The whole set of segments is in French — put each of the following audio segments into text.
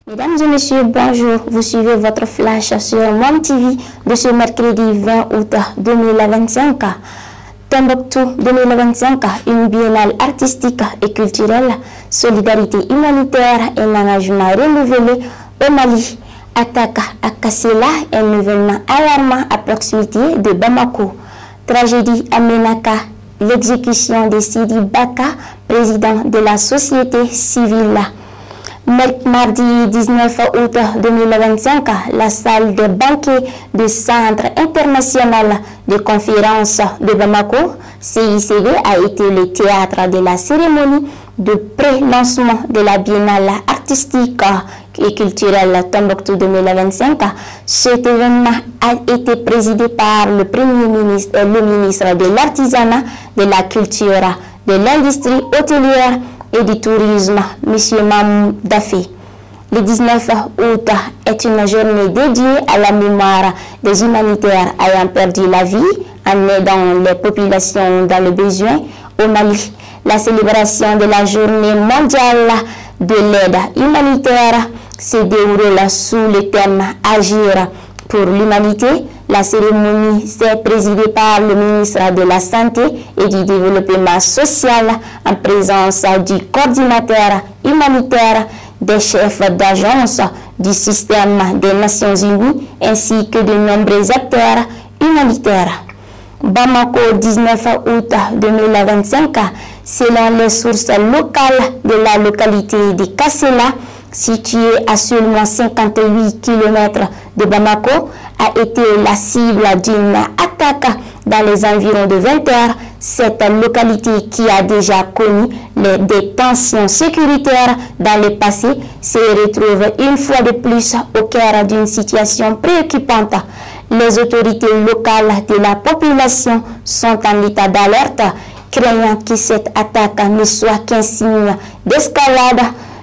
Mesdames et messieurs, bonjour. Vous suivez votre flash sur Mon TV de ce mercredi 20 août 2025. Tombouctou 2025, une biennale artistique et culturelle, solidarité humanitaire et engagement renouvelé au Mali. Attaque à Kassela, un événement alarmant à proximité de Bamako. Tragédie à Menaka, l'exécution de Sidi Baka, président de la société civile. Mardi 19 août 2025, la salle de banquet du Centre international de conférences de Bamako, CICB, a été le théâtre de la cérémonie de pré-lancement de la biennale artistique et culturelle Tombouctou 2025. Cet événement a été présidé par le Premier ministre et le ministre de l'Artisanat, de la Culture, de l'Industrie hôtelière et du tourisme, M. Mamou Dafé. Le 19 août est une journée dédiée à la mémoire des humanitaires ayant perdu la vie en aidant les populations dans le besoin au Mali. La célébration de la journée mondiale de l'aide humanitaire se déroule sous le thème « Agir pour l'humanité ». La cérémonie s'est présidée par le ministre de la Santé et du Développement social en présence du coordinateur humanitaire, des chefs d'agence du système des Nations Unies ainsi que de nombreux acteurs humanitaires. Bamako, 19 août 2025, selon les sources locales de la localité de Kassela, située à seulement 58 km de Bamako, a été la cible d'une attaque dans les environs de 20 heures. Cette localité, qui a déjà connu des tensions sécuritaires dans le passé, se retrouve une fois de plus au cœur d'une situation préoccupante. Les autorités locales de la population sont en état d'alerte, craignant que cette attaque ne soit qu'un signe d'escalade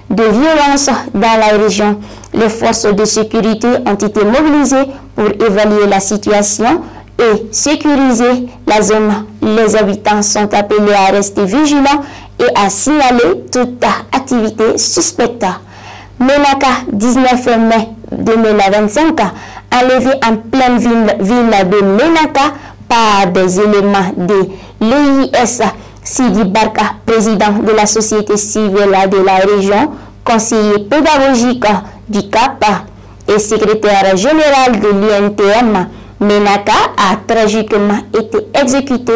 de violence dans la région. Les forces de sécurité ont été mobilisées pour évaluer la situation et sécuriser la zone. Les habitants sont appelés à rester vigilants et à signaler toute activité suspecte. Menaka, 19 mai 2025, enlevé en pleine ville de Menaka par des éléments de l'EIS. Sidi Baka, président de la société civile de la région, conseiller pédagogique du CAP et secrétaire général de l'UNTM, Menaka a tragiquement été exécuté.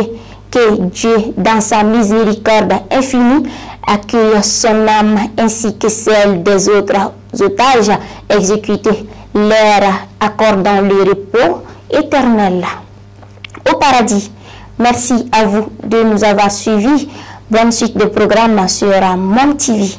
Que Dieu, dans sa miséricorde infinie, accueille son âme ainsi que celle des autres otages exécutés, leur accordant le repos éternel au paradis. Merci à vous de nous avoir suivis. Bonne suite de programme sur Mon TV.